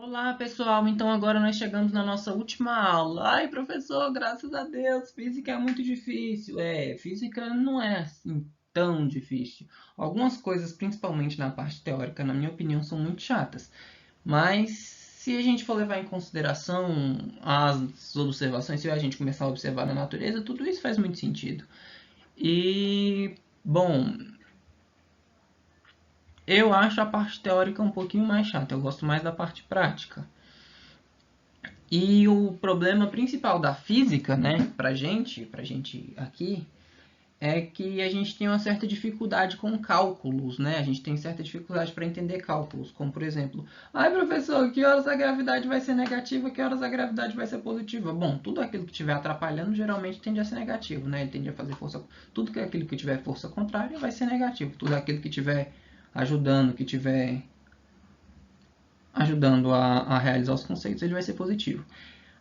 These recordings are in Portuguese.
Olá, pessoal. Então agora nós chegamos na nossa última aula. Ai, professor, graças a Deus, física é muito difícil. Física não é assim tão difícil. Algumas coisas, principalmente na parte teórica, na minha opinião, são muito chatas. Mas se a gente for levar em consideração as observações, se a gente começar a observar na natureza, tudo isso faz muito sentido. E, bom, eu acho a parte teórica um pouquinho mais chata. Eu gosto mais da parte prática. E o problema principal da física, né, pra gente aqui, é que a gente tem uma certa dificuldade com cálculos, né? A gente tem certa dificuldade para entender cálculos, como por exemplo, ai professor, que horas a gravidade vai ser negativa, que horas a gravidade vai ser positiva? Bom, tudo aquilo que estiver atrapalhando geralmente tende a ser negativo, né? Ele tende a fazer força, tudo que aquilo que tiver força contrária vai ser negativo, tudo aquilo que tiver ajudando, que tiver ajudando a realizar os conceitos, ele vai ser positivo.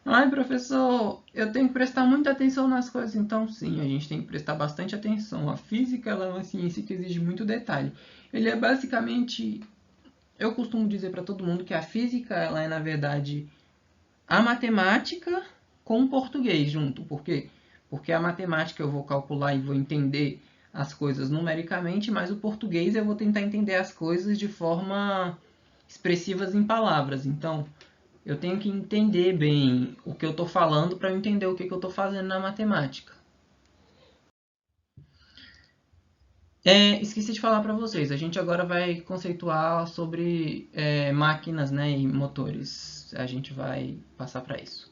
Ai, professor, eu tenho que prestar muita atenção nas coisas. Então, sim, a gente tem que prestar bastante atenção. A física ela é uma ciência que exige muito detalhe. Ele é basicamente, eu costumo dizer para todo mundo que a física ela é, na verdade, a matemática com o português junto. Por quê? Porque a matemática eu vou calcular e vou entender as coisas numericamente, mas o português eu vou tentar entender as coisas de forma expressivas em palavras. Então, eu tenho que entender bem o que eu estou falando para eu entender o que eu estou fazendo na matemática. Esqueci de falar para vocês, a gente agora vai conceituar sobre máquinas, né, e motores. A gente vai passar para isso.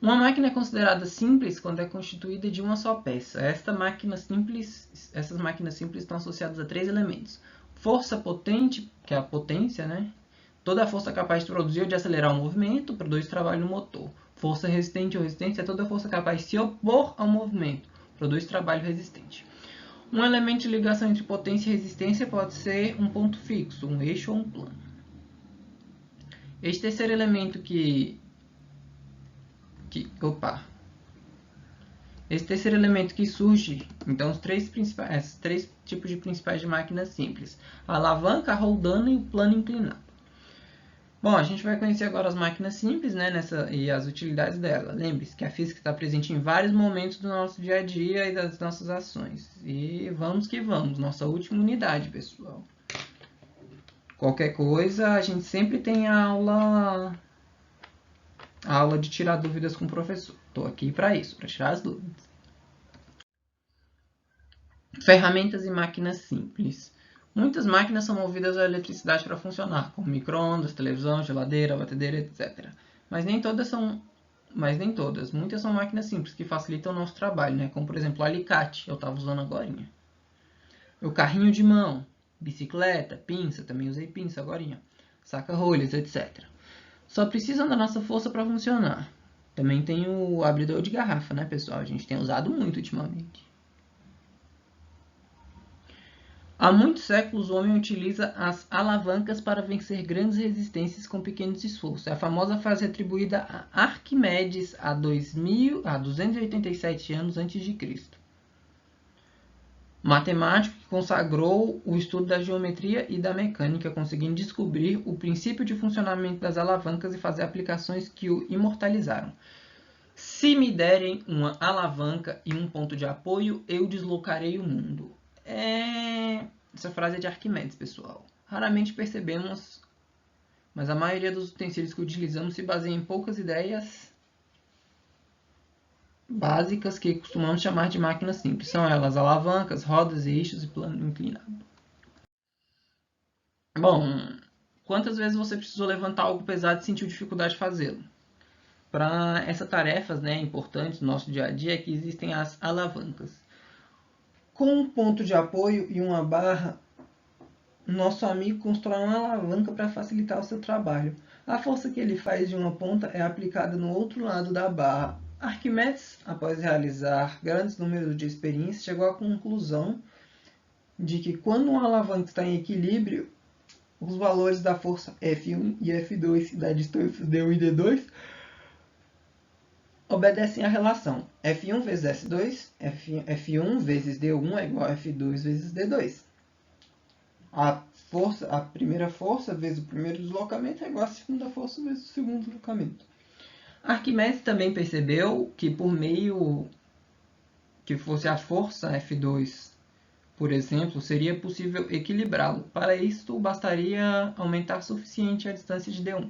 Uma máquina é considerada simples quando é constituída de uma só peça. Essas máquinas simples estão associadas a três elementos. Força potente, que é a potência, né? Toda a força capaz de produzir ou de acelerar o movimento produz trabalho no motor. Força resistente ou resistência é toda a força capaz de se opor ao movimento, produz trabalho resistente. Um elemento de ligação entre potência e resistência pode ser um ponto fixo, um eixo ou um plano. Este terceiro elemento Esse terceiro elemento que surge, então, esses três tipos de principais de máquinas simples: a alavanca, a roldana e o plano inclinado. Bom, a gente vai conhecer agora as máquinas simples, né, e as utilidades dela. Lembre-se que a física está presente em vários momentos do nosso dia a dia e das nossas ações. E vamos que vamos, nossa última unidade, pessoal. Qualquer coisa, a gente sempre tem a aula de tirar dúvidas com o professor. Estou aqui para isso, para tirar as dúvidas. Ferramentas e máquinas simples. Muitas máquinas são movidas à eletricidade para funcionar, como micro-ondas, televisão, geladeira, batedeira, etc. Mas nem todas. Muitas são máquinas simples que facilitam o nosso trabalho, né? Como por exemplo o alicate, eu estava usando agora. O carrinho de mão, bicicleta, pinça, também usei pinça agora. Saca-rolhas, etc. Só precisam da nossa força para funcionar. Também tem o abridor de garrafa, né, pessoal? A gente tem usado muito ultimamente. Há muitos séculos o homem utiliza as alavancas para vencer grandes resistências com pequenos esforços. É a famosa frase atribuída a Arquimedes há 287 anos antes de Cristo. Matemático que consagrou o estudo da geometria e da mecânica, conseguindo descobrir o princípio de funcionamento das alavancas e fazer aplicações que o imortalizaram. Se me derem uma alavanca e um ponto de apoio, eu deslocarei o mundo. Essa frase é de Arquimedes, pessoal. Raramente percebemos, mas a maioria dos utensílios que utilizamos se baseia em poucas ideias básicas que costumamos chamar de máquinas simples. São elas alavancas, rodas, eixos e plano inclinado. Bom, quantas vezes você precisou levantar algo pesado e sentiu dificuldade de fazê-lo? Para essas tarefas, né, importantes no nosso dia a dia é que existem as alavancas. Com um ponto de apoio e uma barra, nosso amigo constrói uma alavanca para facilitar o seu trabalho. A força que ele faz de uma ponta é aplicada no outro lado da barra. Arquimedes, após realizar grandes números de experiências, chegou à conclusão de que quando uma alavanca está em equilíbrio, os valores da força F1 e F2 da distância D1 e D2 obedecem à relação F1 vezes S2, F1 vezes D1 é igual a F2 vezes D2. A a primeira força vezes o primeiro deslocamento é igual a segunda força vezes o segundo deslocamento. Arquimedes também percebeu que por meio que fosse a força F2, por exemplo, seria possível equilibrá-lo. Para isto, bastaria aumentar o suficiente a distância de D1.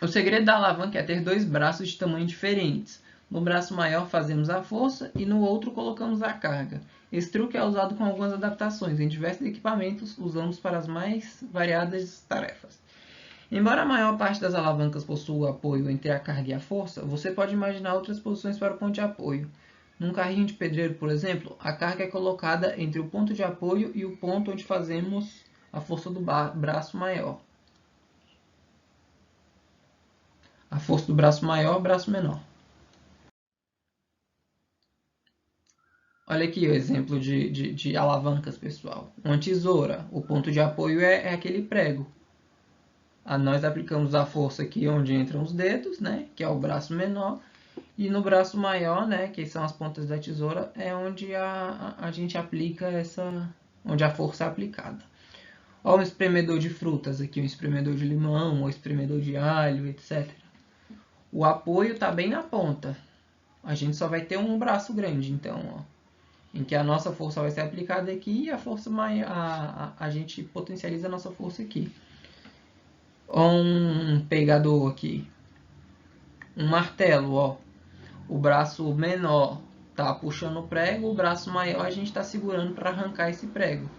O segredo da alavanca é ter dois braços de tamanho diferentes. No braço maior fazemos a força e no outro colocamos a carga. Esse truque é usado com algumas adaptações. Em diversos equipamentos, usamos para as mais variadas tarefas. Embora a maior parte das alavancas possua apoio entre a carga e a força, você pode imaginar outras posições para o ponto de apoio. Num carrinho de pedreiro, por exemplo, a carga é colocada entre o ponto de apoio e o ponto onde fazemos a força do braço maior. A força do braço maior, braço menor. Olha aqui o exemplo de alavancas, pessoal. Uma tesoura, o ponto de apoio é aquele prego. Nós aplicamos a força aqui onde entram os dedos, né, que é o braço menor. E no braço maior, né, que são as pontas da tesoura, é onde a gente aplica onde a força é aplicada. Olha um espremedor de frutas aqui, um espremedor de limão, um espremedor de alho, etc. O apoio está bem na ponta. A gente só vai ter um braço grande, então, ó, em que a nossa força vai ser aplicada aqui e a força maior, a gente potencializa a nossa força aqui. Um pegador aqui, um martelo, ó. O braço menor está puxando o prego, o braço maior a gente está segurando para arrancar esse prego.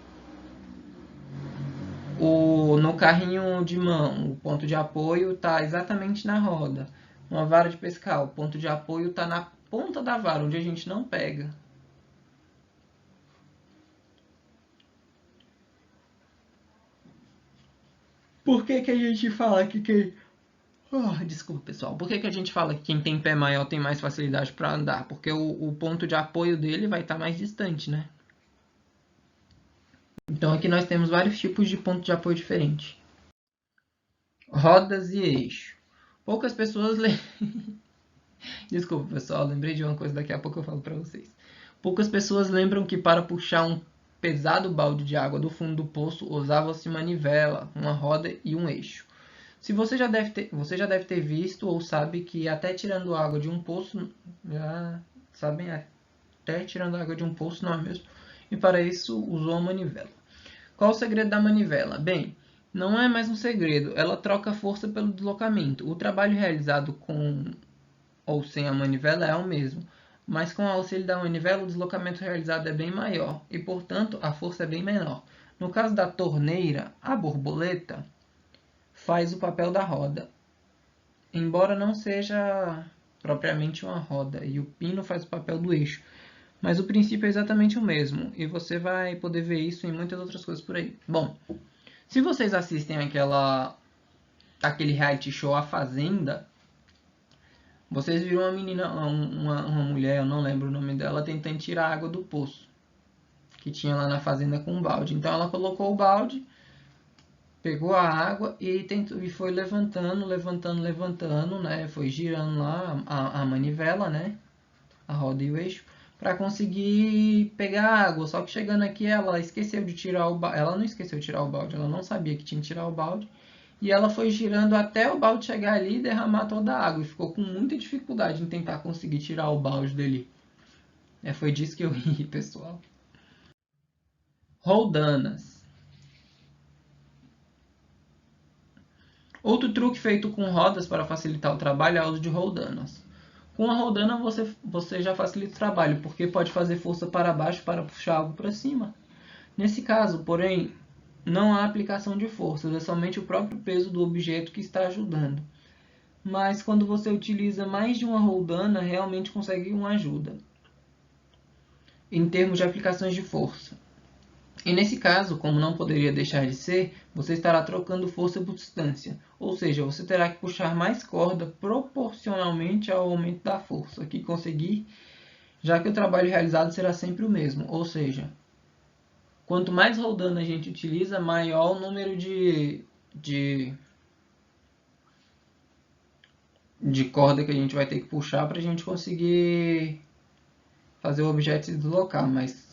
No carrinho de mão, o ponto de apoio está exatamente na roda. Uma vara de pescar, o ponto de apoio está na ponta da vara, onde a gente não pega. Por que a gente fala que quem... desculpa, pessoal. Por que a gente fala que quem tem pé maior tem mais facilidade para andar? Porque o ponto de apoio dele vai estar mais distante, né? Então aqui nós temos vários tipos de ponto de apoio diferentes. Rodas e eixo. Poucas pessoas Desculpa, pessoal, lembrei de uma coisa, daqui a pouco eu falo para vocês. Poucas pessoas lembram que para puxar um pesado balde de água do fundo do poço usava-se manivela, uma roda e um eixo. Se você já deve ter visto ou sabe que até tirando água de um poço, já sabem, até tirando água de um poço, não é mesmo? E para isso usou a manivela. Qual o segredo da manivela? Bem, não é mais um segredo, ela troca força pelo deslocamento. O trabalho realizado com ou sem a manivela é o mesmo, mas com o auxílio da manivela o deslocamento realizado é bem maior e, portanto, a força é bem menor. No caso da torneira, a borboleta faz o papel da roda, embora não seja propriamente uma roda, e o pino faz o papel do eixo. Mas o princípio é exatamente o mesmo, e você vai poder ver isso em muitas outras coisas por aí. Bom, se vocês assistem aquele reality show A Fazenda, vocês viram uma menina, uma mulher, eu não lembro o nome dela, tentando tirar a água do poço que tinha lá na fazenda com um balde. Então ela colocou o balde, pegou a água e foi levantando, né? Foi girando lá a manivela, né? A roda e o eixo, para conseguir pegar a água. Só que chegando aqui ela esqueceu de tirar o balde. Ela não esqueceu de tirar o balde, ela não sabia que tinha que tirar o balde. E ela foi girando até o balde chegar ali e derramar toda a água. E ficou com muita dificuldade em tentar conseguir tirar o balde dali. Foi disso que eu ri, pessoal. Roldanas. Outro truque feito com rodas para facilitar o trabalho é o uso de roldanas. Com a roldana você já facilita o trabalho, porque pode fazer força para baixo para puxar algo para cima. Nesse caso, porém, não há aplicação de forças, é somente o próprio peso do objeto que está ajudando. Mas quando você utiliza mais de uma roldana, realmente consegue uma ajuda em termos de aplicações de força. E nesse caso, como não poderia deixar de ser, você estará trocando força por distância, ou seja, você terá que puxar mais corda proporcionalmente ao aumento da força que conseguir, já que o trabalho realizado será sempre o mesmo, ou seja, quanto mais roldana a gente utiliza, maior o número de corda que a gente vai ter que puxar para a gente conseguir fazer o objeto se deslocar, mas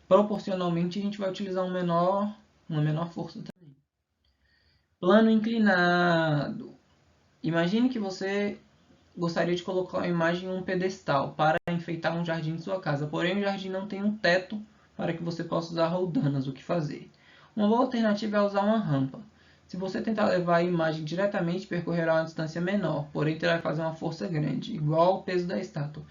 proporcionalmente a gente vai utilizar um menor uma menor força também. Plano inclinado. Imagine que você gostaria de colocar uma imagem em um pedestal para enfeitar um jardim de sua casa, porém o jardim não tem um teto para que você possa usar roldanas. O que fazer? Uma boa alternativa é usar uma rampa. Se você tentar levar a imagem diretamente, percorrerá uma distância menor, porém terá que fazer uma força grande, igual ao peso da estátua.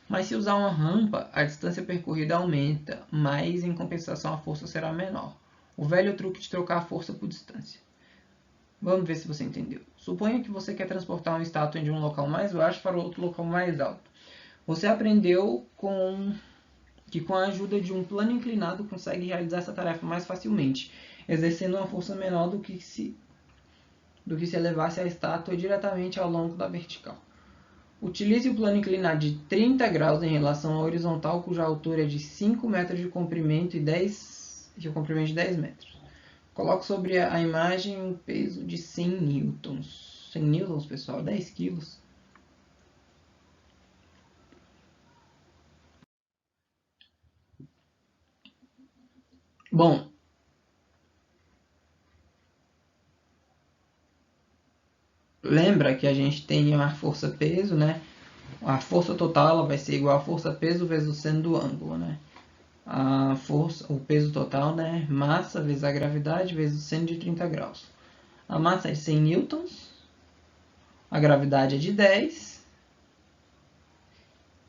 Mas se usar uma rampa, a distância percorrida aumenta, mas em compensação a força será menor. O velho truque de trocar a força por distância. Vamos ver se você entendeu. Suponha que você quer transportar uma estátua de um local mais baixo para outro local mais alto. Você aprendeu que com a ajuda de um plano inclinado consegue realizar essa tarefa mais facilmente, exercendo uma força menor do que se elevasse a estátua diretamente ao longo da vertical. Utilize o plano inclinado de 30 graus em relação à horizontal, cuja altura é de 5 metros de comprimento e 10 metros. Coloque sobre a imagem um peso de 100 newtons. 100 newtons, pessoal, 10 quilos. Bom, lembra que a gente tem a força-peso, né? A força total ela vai ser igual a força-peso vezes o seno do ângulo, né? A força, o peso total, né? Massa vezes a gravidade vezes o seno de 30 graus. A massa é de 100 newtons, a gravidade é de 10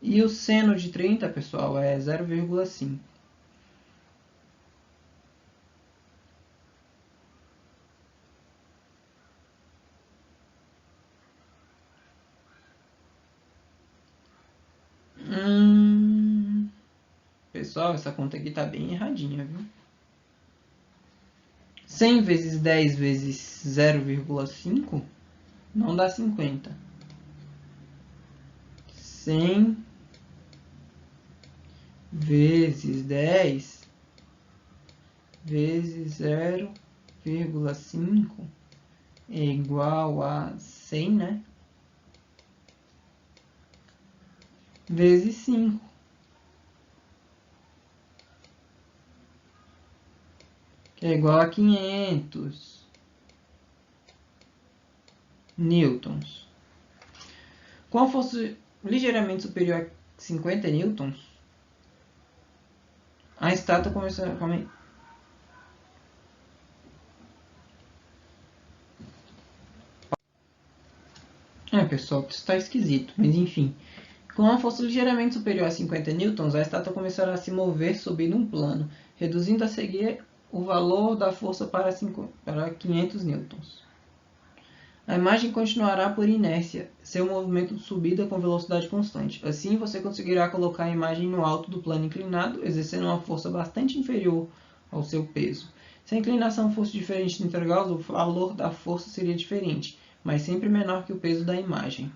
e o seno de 30, pessoal, é 0,5. Pessoal, essa conta aqui tá bem erradinha, viu? 100 vezes 10 vezes 0,5 não dá 50. 100 vezes 10 vezes 0,5 é igual a 100, né? Vezes 5. Que é igual a 500 newtons. Com a força ligeiramente superior a 50 newtons, a estátua começou a... pessoal, isso está esquisito, mas enfim. Com uma força ligeiramente superior a 50 newtons, a estátua começará a se mover subindo um plano, reduzindo a seguir o valor da força para 500 newtons. A imagem continuará por inércia, seu movimento de subida com velocidade constante. Assim, você conseguirá colocar a imagem no alto do plano inclinado, exercendo uma força bastante inferior ao seu peso. Se a inclinação fosse diferente no intervalo, o valor da força seria diferente, mas sempre menor que o peso da imagem.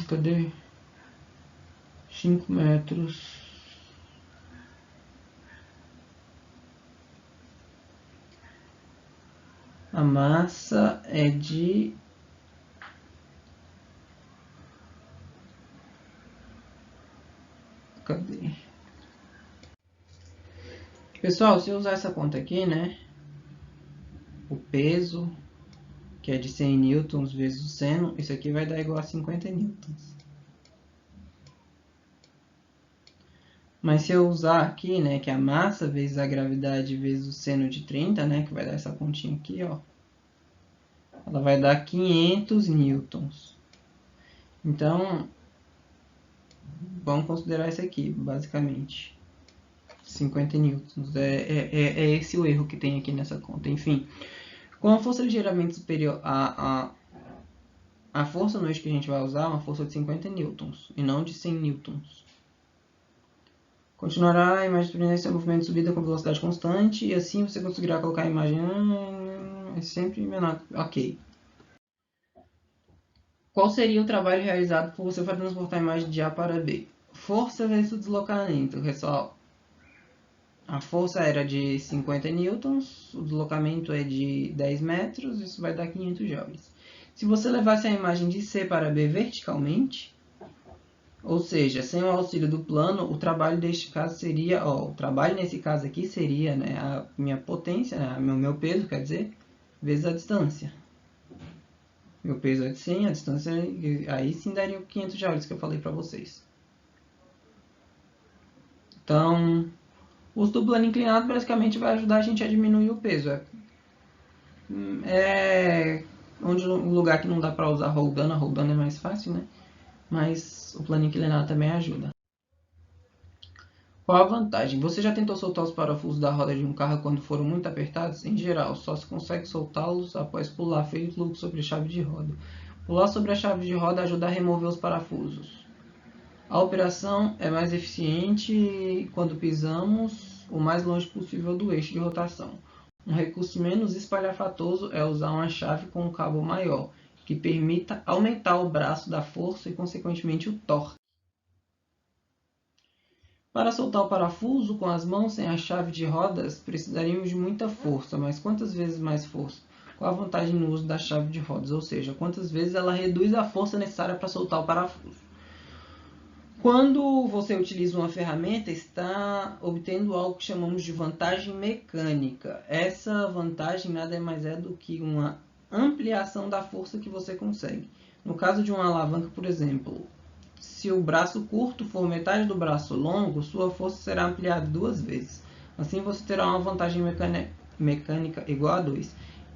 Cadê? 5 metros. A massa é de... Cadê? Pessoal, se eu usar essa conta aqui, né? O peso, que é de 100 newtons vezes o seno, isso aqui vai dar igual a 50 newtons. Mas se eu usar aqui, né, que é a massa vezes a gravidade vezes o seno de 30, né, que vai dar essa continha aqui, ó, ela vai dar 500 newtons. Então, vamos considerar isso aqui, basicamente. 50 newtons. É esse o erro que tem aqui nessa conta. Enfim, com a força ligeiramente superior a força no eixo que a gente vai usar é uma força de 50 newtons e não de 100 newtons. Continuará a imagem surpreendente seu movimento de subida com velocidade constante e assim você conseguirá colocar a imagem é sempre menor. Ok. Qual seria o trabalho realizado por você para transportar a imagem de A para B? Força vezes o deslocamento, pessoal. A força era de 50 newtons, o deslocamento é de 10 metros, isso vai dar 500 joules. Se você levasse a imagem de C para B verticalmente, ou seja, sem o auxílio do plano, o trabalho deste caso seria, o trabalho nesse caso aqui seria, né, a minha potência, né, meu peso, quer dizer, vezes a distância. Meu peso é de 100, a distância, aí sim daria 500 joules que eu falei para vocês. Então, o uso do plano inclinado basicamente vai ajudar a gente a diminuir o peso. Onde um lugar que não dá para usar roldana, a roldana é mais fácil, né? Mas o plano inclinado também ajuda. Qual a vantagem? Você já tentou soltar os parafusos da roda de um carro quando foram muito apertados? Em geral, só se consegue soltá-los após pular feito louco sobre a chave de roda. Pular sobre a chave de roda ajuda a remover os parafusos. A operação é mais eficiente quando pisamos o mais longe possível do eixo de rotação. Um recurso menos espalhafatoso é usar uma chave com um cabo maior, que permita aumentar o braço da força e, consequentemente, o torque. Para soltar o parafuso com as mãos sem a chave de rodas, precisaríamos de muita força, mas quantas vezes mais força? Qual a vantagem no uso da chave de rodas? Ou seja, quantas vezes ela reduz a força necessária para soltar o parafuso? Quando você utiliza uma ferramenta, está obtendo algo que chamamos de vantagem mecânica. Essa vantagem nada mais é do que uma ampliação da força que você consegue. No caso de uma alavanca, por exemplo, se o braço curto for metade do braço longo, sua força será ampliada 2 vezes. Assim você terá uma vantagem mecânica igual a 2.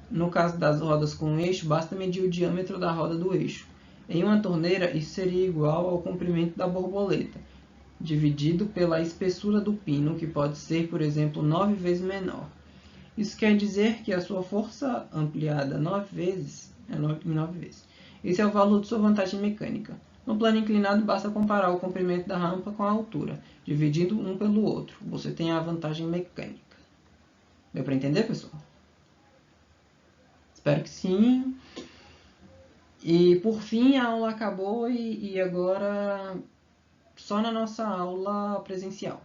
No caso das rodas com eixo, basta medir o diâmetro da roda do eixo. Em uma torneira, isso seria igual ao comprimento da borboleta, dividido pela espessura do pino, que pode ser, por exemplo, 9 vezes menor. Isso quer dizer que a sua força ampliada 9 vezes é 9 vezes. Esse é o valor de sua vantagem mecânica. No plano inclinado, basta comparar o comprimento da rampa com a altura, dividindo um pelo outro. Você tem a vantagem mecânica. Deu para entender, pessoal? Espero que sim. E por fim a aula acabou e agora só na nossa aula presencial.